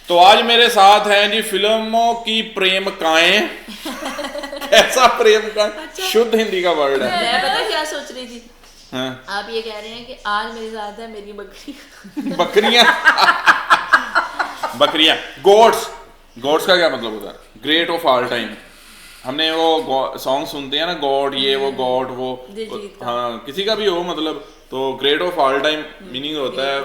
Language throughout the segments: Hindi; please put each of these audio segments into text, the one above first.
तो आज मेरे साथ हैं जी फिल्मों की प्रेमिकाएं। कैसा प्रेम का शुद्ध हिंदी का वर्ड है। मैं पता क्या सोच रही थी। हाँ। आप ये कह रहे हैं कि आज मेरे साथ है मेरी बकरी। बकरियां। बकरियां गोट्स। गोट्स का क्या मतलब होता है? Great of all time. हमने वो सॉन्ग सुनते हैं ना, गॉड ये वो गॉड वो, हाँ किसी का भी हो मतलब, तो great of all time meaning होता है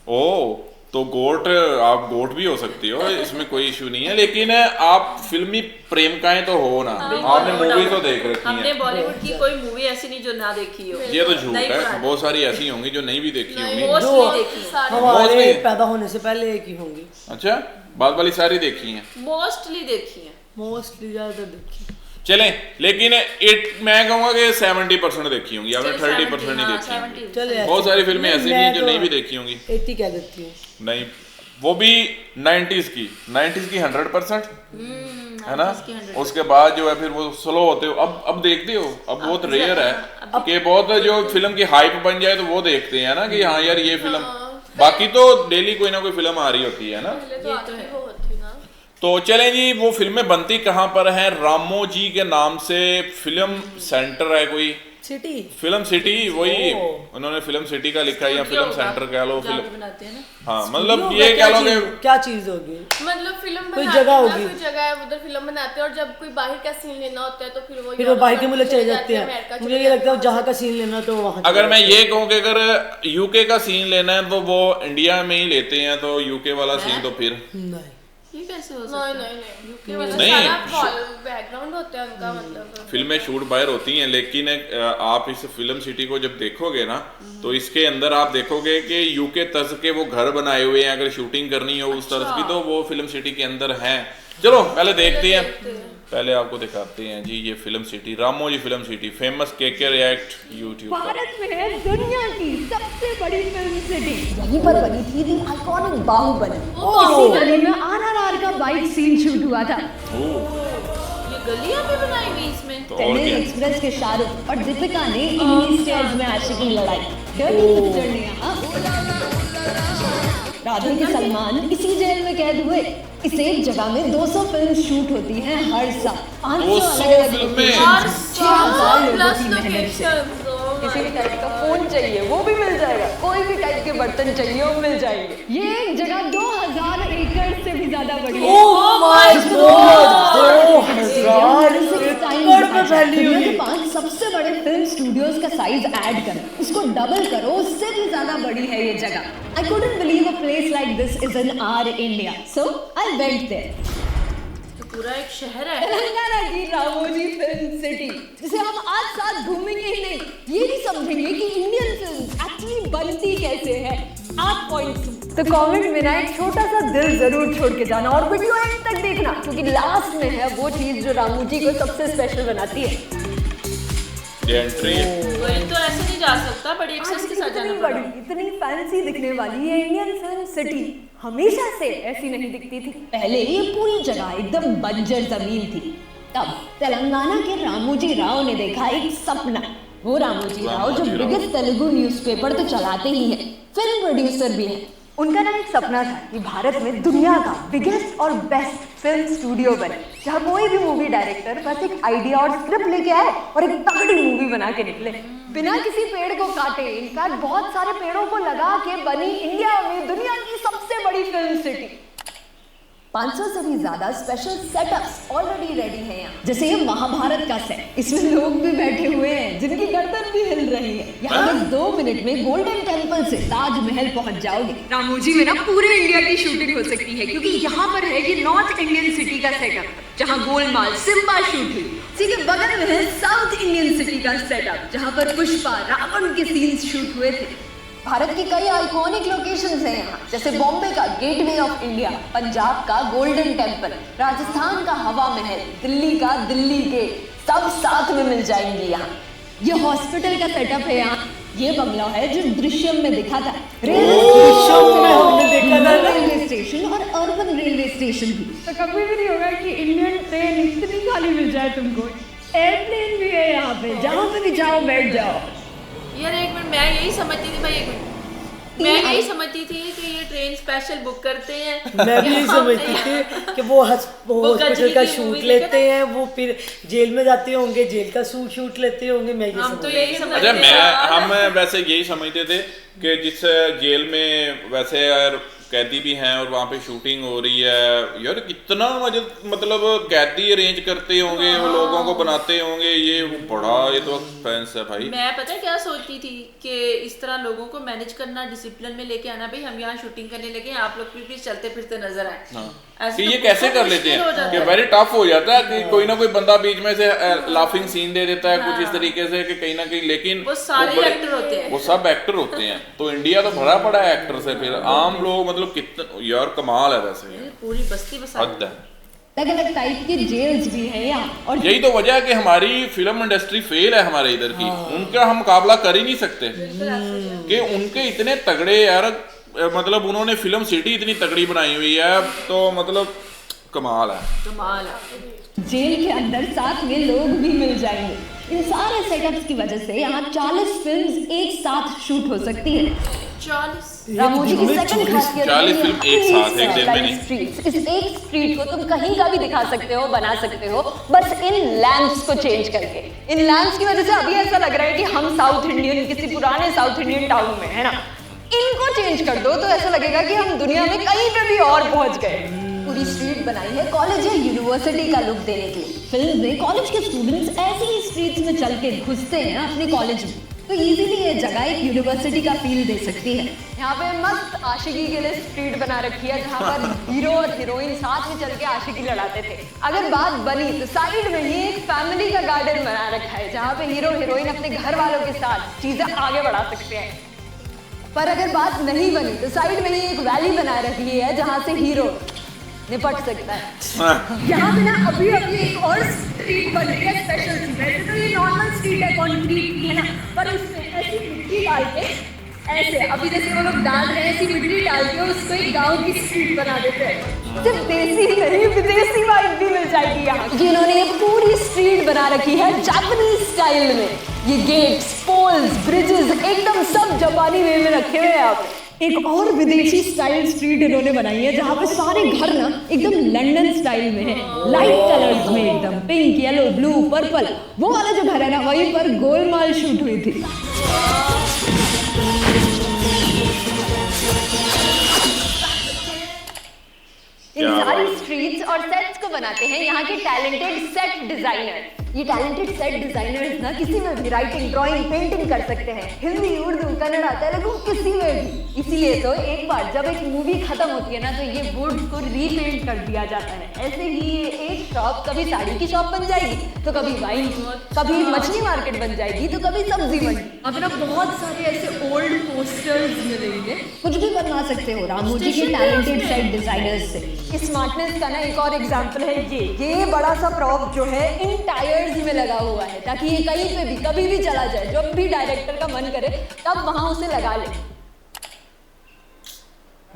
ओ। तो गोट, आप गोट भी हो सकती हो, इसमें कोई इशू नहीं है, लेकिन आप फिल्मी प्रेमिकाएं तो हो ना। आपने मूवी तो देख रखी है। हमने बॉलीवुड की कोई मूवी ऐसी नहीं जो ना देखी हो। ये तो झूठ है, बहुत सारी ऐसी होंगी जो नहीं भी देखी होंगी। मोस्टली देखी है। हमारे पैदा होने से पहले एक ही होंगी। अच्छा, बाद वाली सारी देखी हैं? मोस्टली देखी है। मोस्टली ज्यादा देखी। चलें, लेकिन मैं कहूँगा कि 70% देखी होंगी, आपने 30% नहीं देखी होंगी। चले बहुत सारी फिल्में ऐसी भी हैं जो नहीं भी देखी होंगी। 80 कह देती हूँ। नहीं, वो भी 90s की 100% है ना। उसके बाद जो है फिर वो स्लो होते हो। अब देखते हो, अब बहुत रेयर है कि बहुत जो फिल्म की हाइप बन जाए तो वो देखते हैं ना कि हाँ यार ये फिल्म। बाकी तो डेली कोई ना कोई फिल्म आ रही होती है ना। तो चलें जी, वो फिल्में बनती कहाँ पर हैं? रामोजी के नाम से फिल्म सेंटर है कोई, सिटी, फिल्म सिटी, वही उन्होंने फिल्म सिटी का लिखा है, या फिल्म सेंटर कह लो, फिल्म बनाते हैं ना। हाँ मतलब ये कह लो कि क्या चीज होगी, मतलब फिल्म कोई जगह होगी, कोई जगह है उधर फिल्म बनाते हैं, और जब कोई बाहर का सीन लेना होता है तो फिर वो बाहर के मुल्क चले जाते हैं। मुझे ये लगता है जहाँ का सीन लेना तो वहाँ। अगर मैं ये कहूँ कि अगर यूके का सीन लेना है तो वो इंडिया में ही लेते हैं, तो यूके वाला सीन तो फिर नहीं, ये कैसे हो सकता है? नहीं यूके वाला नहीं, सारा बैकग्राउंड होता है उनका, मतलब फिल्में शूट बाहर होती हैं, लेकिन आप इस फिल्म सिटी को जब देखोगे ना तो इसके अंदर आप देखोगे कि यूके तर्ज के वो घर बनाए हुए हैं। अगर शूटिंग करनी हो उस तर्ज की तो वो फिल्म सिटी के अंदर हैं। चलो पहले देखते हैं, पहले आपको दिखाते हैं जी ये film city, Ramoji film city, famous KK react YouTube पर। भारत में है दुनिया की सबसे बड़ी फिल्म सिटी। यहीं पर बनी थी दी आइकॉनिक बाहुबली। इसी गली में आरआरआर का बाइक सीन शूट हुआ था। ये गलियां भी बनाई हुई इसमें। चेन्नई एक्सप्रेस के शाहरुख और दीपिका ने इन्हीं स्टेज में आशिकी लड़ाई। डर्टी पिक्चर ने यहाँ राधे के सलमान इसी जेल में कैद हुए। इस एक जगह में 200 फिल्म शूट होती हैं हर साल। 500 अलग-अलग लोकेशन, 6000 लोगों की मेहनत से। किसी भी टाइप का फोन चाहिए वो भी मिल जाएगा, कोई भी टाइप के बर्तन चाहिए वो मिल जाएंगे। ये एक जगह 2000 एकड़ से भी ज्यादा बड़ी है। ओह माय गॉड, 2000 एकड़ में फैली हुई है। 5 सबसे बड़े फिल्म स्टूडियोज का साइज ऐड करो, उसको डबल करो, उससे भी ज्यादा बड़ी है ये जगह। I couldn't believe a place like this is in our India, so I went there. तो पूरा एक शहर है। तेलंगाना की रामोजी फिल्म सिटी, जिसे हम आज साथ घूमेंगे ही नहीं, ये भी समझेंगे कि इंडियन फिल्म एक्चुअली बनती कैसे है। आप पॉइंट्स तो कमेंट में ना एक छोटा सा दिल जरूर छोड़ के जाना, और वीडियो एंड तक देखना, क्योंकि लास्ट में है वो चीज जो रामोजी को सबसे स्पेशल बनाती है। एंट्री कोई तो ऐसे नहीं जा सकता, बड़ी एक्सेस के साथ जाना पड़ेगा। इतनी फैंसी दिखने वाली ये इंडियन फिल्म सिटी हमेशा से ऐसी नहीं दिखती थी। पहले ये पूरी जगह एकदम बंजर जमीन थी। तब तेलंगाना के रामोजी राव ने देखा एक सपना। वो रामोजी राव जो बिगेस्ट तेलुगु न्यूज़पेपर तो चलाते ही हैं, फिल्म प्रोड्यूसर भी हैं। उनका ना एक सपना था कि भारत में दुनिया का बिगेस्ट और बेस्ट फिल्म स्टूडियो बने, जहाँ कोई भी मूवी डायरेक्टर बस एक आइडिया और स्क्रिप्ट लेके आए और एक तगड़ी मूवी बना के निकले, बिना किसी पेड़ को काटे। इनफैक्ट बहुत सारे पेड़ों को लगा के बनी इंडिया में दुनिया की सबसे बड़ी फिल्म सिटी। 500 से भी ज्यादा स्पेशल सेटअप्स ऑलरेडी रेडी हैं यहाँ। जैसे ये महाभारत का सेट, इसमें लोग भी बैठे हुए हैं जिनकी गर्दन भी हिल रही है। यहाँ बस 2 मिनट में गोल्डन टेम्पल से ताजमहल पहुंच जाओगे। रामोजी में ना पूरे इंडिया की शूटिंग हो सकती है, क्योंकि यहाँ पर है ये नॉर्थ इंडियन सिटी का सेटअप, जहाँ गोलमाल सिम्बा शूट हुई। इसी के बगल में है साउथ इंडियन सिटी का सेटअप, जहाँ पर पुष्पा रावण के सीन्स शूट हुए थे। भारत की कई आइकॉनिक लोकेशंस हैं यहाँ, जैसे बॉम्बे का गेटवे ऑफ इंडिया, पंजाब का गोल्डन टेम्पल, राजस्थान का हवा महल, दिल्ली का दिल्ली गेट, सब साथ में मिल जाएंगे यहाँ। ये हॉस्पिटल का सेटअप है यहाँ। ये बंगला है जो दृश्यम में दिखा था। रेलवे स्टेशन और अर्बन रेलवे स्टेशन भी। तो कभी भी नहीं होगा कि इंडियन ट्रेन इतनी खाली मिल जाए तुमको। एयरप्लेन भी है यहाँ पे, जहाँ पे भी जाओ बैठ जाओ। यार एक मिनट, मैं यही समझती थी भाई, एक मिनट, मैं यही समझती थी कि ये ट्रेन स्पेशल बुक करते हैं। मैं भी यही समझती थी कि वो हॉस्पिटल का शूट लेते हैं, वो फिर जेल में जाते होंगे, जेल का शूट लेते होंगे। मैं ये हम तो समझ यही समझते अच्छा हैं। हम वैसे यही समझते थे कि जिस जेल में वैसे यार कैदी भी हैं और वहाँ पे शूटिंग हो रही है, यार कितना मतलब कैदी अरेंज करते होंगे, वो लोगों को बनाते होंगे, ये तो एक्सपेंस है भाई। मैं पता है क्या सोचती थी कि इस तरह लोगों को मैनेज करना, डिसिप्लिन में लेके आना, भाई हम यहाँ शूटिंग करने लगे, आप लोग भी चलते फिरते नजर आए। हाँ। ऐसे कि तो ये कैसे बहुत कर लेते मुश्किल हो हैं जाता कि है। वेरी टफ हो जाता है कि कोई ना कोई बंदा बीच में से लाफिंग सीन दे देता है कुछ इस तरीके से कि कहीं ना कहीं, लेकिन वो सारे एक्टर होते हैं। वो सब एक्टर होते हैं। तो इंडिया तो भरा पड़ा है एक्टर से, फिर आम लोग मतलब कितना यार कमाल है वैसे, ये पूरी बस्ती बसा हद है। अलग अलग टाइप के जेल्स भी हैं यहाँ। और यही तो वजह है कि हमारी फिल्म इंडस्ट्री फेल है हमारे इधर की। उनका हम मुकाबला कर ही नहीं सकते कि उनके इतने तगड़े यार, मतलब उन्होंने फिल्म सिटी इतनी तगड़ी बनाई हुई है, तो मतलब कमाल है। कमाल है। जेल के अंदर साथ में लोग भी मिल जाएंगे। इन सारे सेटअप्स की वजह से यहाँ 40 फिल्म्स एक साथ शूट हो सकती है। 40 रामोजी की सेकंड खासियत 40 फिल्म एक साथ एक दिन में नहीं। स्ट्रीट्स, इस एक स्ट्रीट को तुम कहीं का भी दिखा सकते हो, बना सकते हो, बस इन लैंप्स को चेंज करके। इन लैंप्स की वजह से अभी ऐसा लग रहा है कि हम साउथ इंडियन, किसी पुराने साउथ इंडियन टाउन में है ना। इनको चेंज कर दो तो ऐसा लगेगा कि हम दुनिया में कहीं पे भी और पहुंच गए। पूरी स्ट्रीट बनाई है कॉलेज या यूनिवर्सिटी का लुक देने के लिए। फिल्म में कॉलेज के स्टूडेंट्स ऐसी ही स्ट्रीट्स में चल के घुसते हैं अपने कॉलेज में, तो इजीली ये जगह एक यूनिवर्सिटी का फील दे सकती है। यहाँ पे मस्त आशिकी के लिए स्ट्रीट बना रखी है, जहाँ पर हीरो और हीरोइन साथ में चल के आशिकी लड़ाते थे। अगर बात बनी तो साइड में ही एक फैमिली का गार्डन बना रखा है, जहाँ पे हीरो हीरोइन अपने घर वालों के साथ चीजें आगे बढ़ा सकते हैं। पर अगर बात नहीं बनी तो साइड में ही एक वैली बना रखी है, जहाँ से हीरो निपट सकता है। यहाँ पे ना अभी एक और स्ट्रीट बन रही है स्पेशल सी। वैसे तो ये नॉर्मल स्ट्रीट है, कंक्रीट की है ना, पर उसमें ऐसी मिट्टी डाल के, ऐसे अभी जैसे वो लोग डाल रहे हैं, ऐसी मिट्टी डाल के उसको एक गांव की स्ट्रीट बना देते हैं। सिर्फ देसी नहीं, विदेशी वाइब भी मिल जाएगी यहाँ। जिन्होंने ये पूरी स्ट्रीट बना रखी है जापानीज स्टाइल में। ये गेट्स, पोल्स, ब्रिजेस एकदम सब जापानी वे में रखे हुए हैं आप। एक और विदेशी स्टाइल स्ट्रीट इन्होंने बनाई है, जहाँ पे सारे घर ना एकदम लंदन स्टाइल में है, लाइट कलर्स में, एकदम पिंक, येलो, ब्लू, पर्पल। वो वाला जो घर है ना, वहीं पर गोलमाल शूट हुई थी। इन सारी स्ट्रीट्स और सेट्स को बनाते हैं यहाँ के टैलेंटेड सेट डिजाइनर। ये टैलेंटेड सेट डिजाइनर्स ना किसी में भी राइटिंग, ड्राइंग, पेंटिंग कर सकते हैं। हिंदी, उर्दू, कन्नड़ा, तेलुगु, किसी में भी। इसीलिए तो एक बार जब एक मूवी खत्म होती है ना, तो ये वुड्स को रीपेंट कर दिया जाता है। ऐसे ही ये एक शॉप कभी साड़ी की शॉप बन जाएगी, तो कभी वाइन, कभी मछली मार्केट बन जाएगी, तो कभी सब्जी मंडी। अब ना बहुत सारे ऐसे ओल्ड पोस्टर्स मिलेंगे, कुछ भी बनवा सकते हो रामोजी के टैलेंटेड सेट डिजाइनर्स से। स्मार्टनेस का ना एक और एग्जांपल है ये बड़ा सा प्रॉप जो है इन टायर्स में लगा हुआ है, ताकि ये कहीं पे भी कभी भी चला जाए, जब भी डायरेक्टर का मन करे तब वहां उसे लगा ले।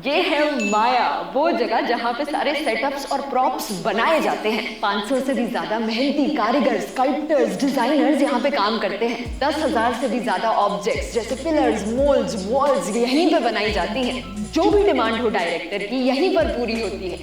ये है माया, वो जगह जहाँ पे सारे सेटअप्स और प्रॉप्स बनाए जाते हैं। 500 से भी ज्यादा मेहनती कारीगर, स्कल्प्टर्स, डिजाइनर्स यहाँ पे काम करते हैं। 10,000 से भी ज्यादा ऑब्जेक्ट्स जैसे पिलर्स, मोल्ड्स, वॉल्स यहीं पे बनाई जाती हैं। जो भी डिमांड हो डायरेक्टर की यहीं पर पूरी होती है।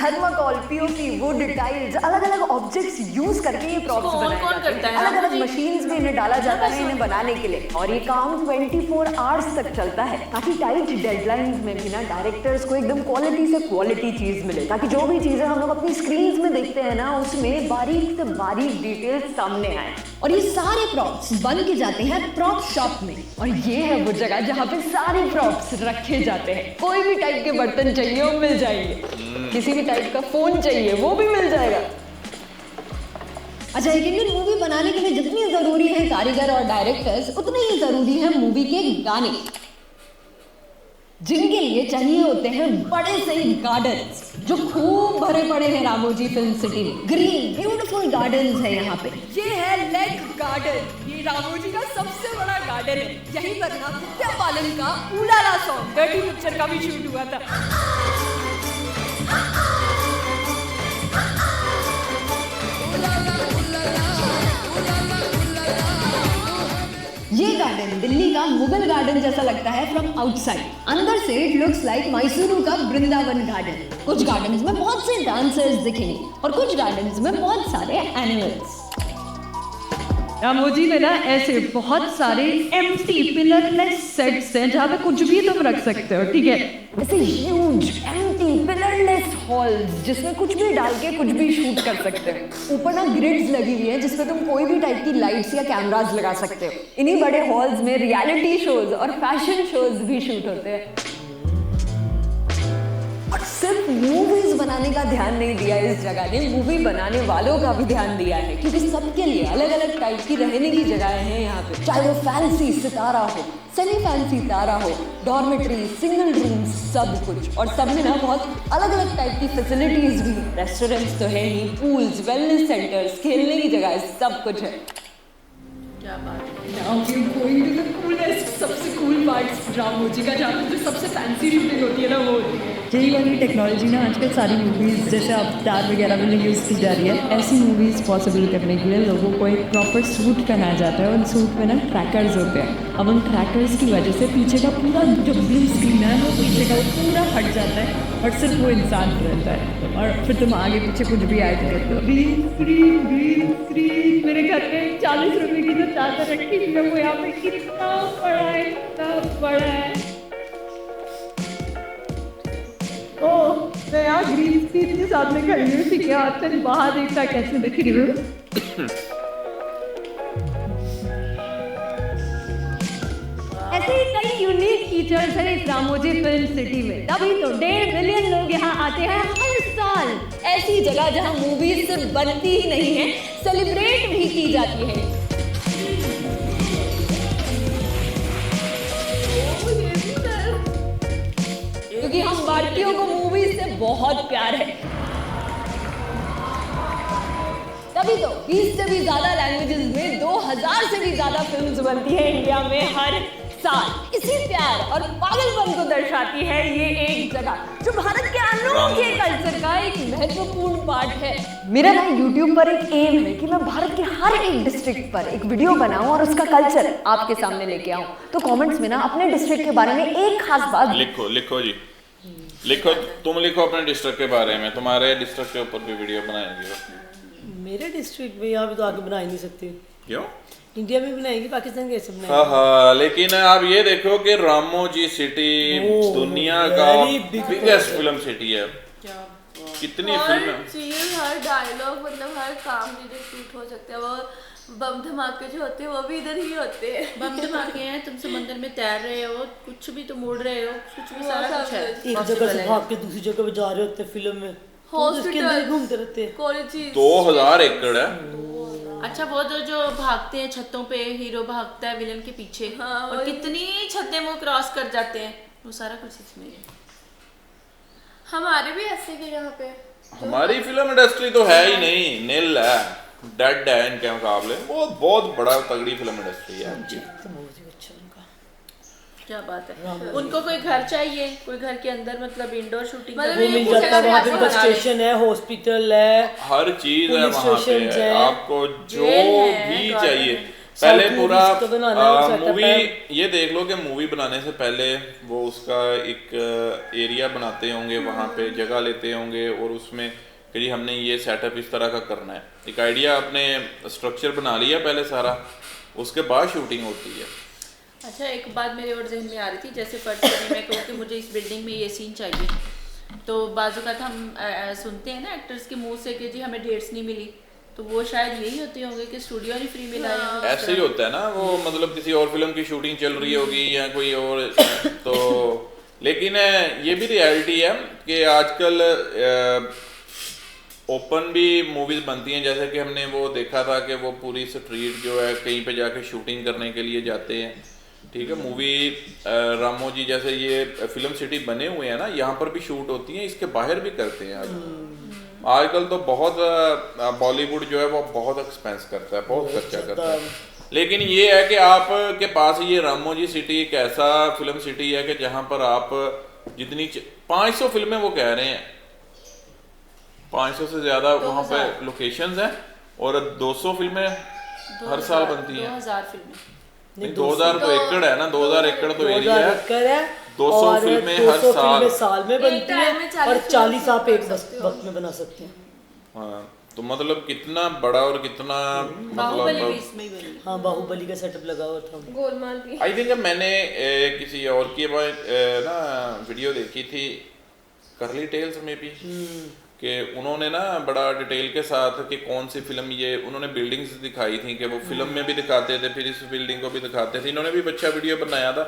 थर्माकोल, पीओपी, वुड, टाइल्स, अलग अलग ऑब्जेक्ट्स यूज करके ये प्रॉप्स बनाए जाते हैं। अलग अलग मशीन्स में इन्हें डाला जाता है इन्हें बनाने के लिए, और ये काम 24 आवर्स तक चलता है, ताकि टाइट डेडलाइंस में भी ना डायरेक्टर्स को एकदम क्वालिटी से क्वालिटी चीज मिले, ताकि जो भी चीजें हम लोग अपनी स्क्रीन्स में देखते हैं ना, उसमें बारीक से बारीक डिटेल्स सामने आए। और ये सारे प्रॉप्स बन के जाते हैं प्रॉप शॉप में, और ये है वो जगह जहाँ पे सारे प्रॉप्स रखे जाते हैं। कोई भी टाइप के बर्तन चाहिए वो मिल जाएंगे, किसी भी टाइप का फोन चाहिए वो भी मिल जाएगा। अच्छा, एक इंडियन मूवी बनाने के लिए जितनी जरूरी है कारीगर और डायरेक्टर्स, उतने ही जरूरी है मूवी के गाने, जिनके लिए चाहिए होते हैं बड़े से गार्डन्स जो खूब भरे पड़े हैं रामोजी फिल्म सिटी में। ग्रीन ब्यूटीफुल गार्डन्स है यहाँ पे। ये है लेक गार्डन, ये रामोजी का सबसे बड़ा गार्डन है। यहीं पर ना कुत्ते पालन का उलाला सॉन्ग डर्टी पिक्चर का भी शूट हुआ था। ये गार्डन दिल्ली का मुगल गार्डन जैसा लगता है फ्रॉम आउटसाइड। अंदर से इट लुक्स लाइक मैसूरू का वृंदावन गार्डन। कुछ गार्डन्स में बहुत से डांसर्स दिखेंगे और कुछ गार्डन्स में बहुत सारे एनिमल्स। रामोजी में ना ऐसे बहुत सारे एम्प्टी पिलरलेस सेट्स हैं जहाँ पे कुछ भी तुम रख सकते हो, ठीक है। ऐसे ह्यूज एम्प्टी पिलरलेस हॉल्स जिसमें कुछ भी डाल के कुछ भी शूट कर सकते हो। ऊपर ना ग्रिड्स लगी हुई है जिसपे तुम कोई भी टाइप की लाइट्स या कैमरास लगा सकते हो। इन्हीं बड़े हॉल्स में रियलिटी शोज और फैशन शोज भी शूट होते हैं। और सिर्फ मूवीज बनाने का ध्यान नहीं दिया इस जगह ने, मूवी बनाने वालों का भी ध्यान दिया है, क्योंकि सबके लिए अलग अलग टाइप की रहने की जगह है यहाँ पे। चाहे वो फैंसी सितारा हो, सेमी फैंसी सितारा हो, डॉर्मेट्री, सिंगल रूम्स, सब कुछ। और सब में ना बहुत अलग अलग टाइप की फैसिलिटीज भी। रेस्टोरेंट्स तो है ही, पूल्स, वेलनेस सेंटर्स, खेलने की जगह, सब कुछ है। क्या बात है। Now we're going to the coolest, सबसे cool parts रामोजी का, जहाँ पे जो सबसे फैंसी शूटिंग होती है ना वो होती है। यही वाली टेक्नोलॉजी ना आजकल सारी मूवीज़ जैसे अवतार वगैरह में यूज़ की जा रही है। ऐसी मूवीज़ पॉसिबल करने के लिए लोगों को एक प्रॉपर सूट पहनाया जाता है। उन सूट में ना ट्रैकर्स होते हैं। अब उन ट्रैकर्स की वजह से पीछे का पूरा जो ब्लू स्क्रीन है वो पीछे का पूरा हट जाता है और सिर्फ वो इंसान रहता है। और फिर तुम आगे पीछे कुछ भी ऐड करते हो। Green screen. मेरे घर में 40 रुपए की जो चादर रखी थी वो यहाँ पे कितना बड़ा है, कितना बड़ा है। ओह, मैं यहाँ ग्रीन स्क्रीन के सामने खड़ी हूँ, ठीक है। आज तक बाहर देखता कैसे दिख रही हूँ। ऐसे ही कई यूनिक फीचर्स हैं इस रामोजी फिल्म सिटी में। तभी तो 1.5 मिलियन लोग यहाँ आते हैं हर साल। ऐसी जगह जहाँ मूवीज सिर्फ बनती ही नहीं है, सेलिब्रेट भी की जाती है। क्योंकि हम भारतीयों को मूवीज से बहुत प्यार है। तभी तो 20 से भी ज्यादा लैंग्वेजेस में 2000 से भी ज्यादा फिल्म्स बनती है इंडिया में हर साल। इसी प्यार और पागलपन को दर्शाती है ये एक जगह, जो भारत के अनोखे कल्चर का एक महत्वपूर्ण पार्ट है। मेरा ना YouTube पर एक एम है कि मैं भारत के हर एक डिस्ट्रिक्ट पर एक वीडियो बनाऊं और उसका कल्चर आपके सामने लेके आऊं। तो कमेंट्स में ना अपने डिस्ट्रिक्ट के बारे में एक खास बात लिखो जी, लिखो, तुम लिखो अपने डिस्ट्रिक्ट के बारे में। तुम्हारे डिस्ट्रिक्ट के ऊपर भी वीडियो बनाएंगे। मेरे डिस्ट्रिक्ट में यहाँ पे तो आगे बना ही नहीं सकते। क्यों? इंडिया में बनाएंगे, पाकिस्तान कैसे बनाएंगे? हाँ, लेकिन आप ये देखो कि रामोजी सिटी दुनिया का बिगेस्ट फिल्म सिटी है। कितनी फिल्म, हर चीज, हर डायलॉग, मतलब हर काम जो शूट हो सकता है। वो बम धमाके जो होते हैं वो भी इधर ही होते हैं। बम धमाके हैं, तुम समंदर में तैर रहे हो, कुछ भी तुम उड़ रहे हो, कुछ भी, सारा कुछ है। एक जगह से भाग के दूसरी जगह पे जा रहे होते हैं फिल्म में, उसके अंदर घूमते रहते हैं। कॉलेज 2000 एकड़ है। अच्छा, वो जो भागते हैं छतों पे, हीरो भागता है विलन के पीछे, और कितनी छतें वो क्रॉस कर जाते हैं, वो सारा कुछ इसमें है। हमारे भी ऐसे के यहाँ पे। हमारी फिल्म इंडस्ट्री तो है ही नहीं, नील है, डेड है इनके मुकाबले। बहुत बड़ा तगड़ी फिल्म इंडस्ट्री है। क्या बात है। उनको कोई घर चाहिए, कोई घर के अंदर मतलब इंडोर शूटिंग वो मिल जाता है। वहाँ पे स्टेशन है, हॉस्पिटल है, हर चीज है वहाँ पे। आपको जो भी चाहिए, साउथ पहले पूरा मूवीज तो बनाना है, वो मूवी, setup ये देख लो कि मूवी बनाने से पहले वो उसका एक एरिया बनाते होंगे, वहाँ पे जगह लेते होंगे, और उसमें कि जी हमने ये सेटअप इस तरह का करना है। एक आइडिया, अपने स्ट्रक्चर बना लिया पहले सारा, उसके बाद शूटिंग होती है। अच्छा, एक बात मेरे और जहन में आ रही थी, जैसे फर्स्ट मैं कहूँ कि मुझे इस बिल्डिंग में ये सीन चाहिए, तो बाजू का हम सुनते हैं ना एक्टर्स के मुंह से कि जी हमें डेट्स नहीं मिली, तो वो शायद यही होते होंगे कि स्टूडियो नहीं फ्री मिला है। ऐसे ही होता है ना, वो मतलब किसी और फिल्म की शूटिंग चल रही होगी या कोई और, तो लेकिन ये भी रियलिटी है कि आजकल ओपन भी मूवीज बनती हैं। जैसे कि हमने वो देखा था कि वो पूरी स्ट्रीट जो है कहीं पे जाके शूटिंग करने के लिए जाते हैं, ठीक है। मूवी रामोजी जैसे ये फिल्म सिटी बने हुए हैं ना, यहाँ पर भी शूट होती हैं, इसके बाहर भी करते हैं। आजकल तो बहुत बॉलीवुड जो है वो बहुत एक्सपेंस करता है, बहुत खर्चा करता है। लेकिन ये है कि आपके पास ये रामोजी सिटी एक ऐसा फिल्म सिटी है कि जहाँ पर आप जितनी 500 फिल्में वो कह रहे हैं, 500 से ज्यादा वहाँ पे लोकेशंस हैं, और 200 फिल्में हर साल बनती हैं। 2000 फिल्में नहीं 2000 तो एकड़ है ना, 2000 एकड़ तो एरिया 2000 है। एकड़ है 200 और फिल्में 200 हर साल। फिल्में साल में बनती टाइम में हैं 40 और 40 आप फिल्में एक बना सकते हो। वक्त में बना सकते हैं। हाँ, तो मतलब कितना बड़ा और कितना बाहुबली भी मतलब इसमें ही बनी। हाँ बाहुबली का सेटअप लगा हुआ था। गोलमाल भी। आई थिंक मैंने किसी और की ना वीडियो देखी थी, करली टेल्स में भी, कि उन्होंने ना बड़ा डिटेल के साथ कि कौन सी फिल्म, ये उन्होंने बिल्डिंग्स दिखाई थी कि वो फिल्म में भी दिखाते थे, फिर इस बिल्डिंग को भी दिखाते थे। इन्होंने भी अच्छा वीडियो बनाया था,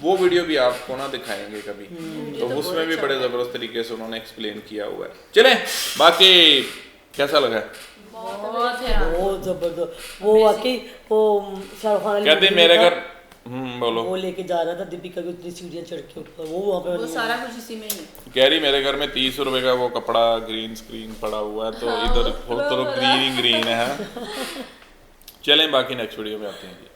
वो वीडियो भी आपको ना दिखाएंगे कभी, तो उसमें भी बड़े ज़बरदस्त तरीके से उन्होंने एक्सप्लेन किया हुआ है। चलें, बाकी कैसा लगा? बहुत है। बहुत जबरदस्त। वो वाकई वो शाहरुख खान कहते मेरे घर बोलो, वो लेके जा रहा था दीपिका की उतनी सीढ़ियाँ चढ़ के ऊपर, वो वहाँ पे वो सारा कुछ इसी में ही है। कह रही मेरे घर में 30 रुपए का वो कपड़ा ग्रीन स्क्रीन पड़ा हुआ है, तो इधर तो ग्रीन ही ग्रीन है। चलें, बाकी नेक्स्ट वीडियो में आते हैं।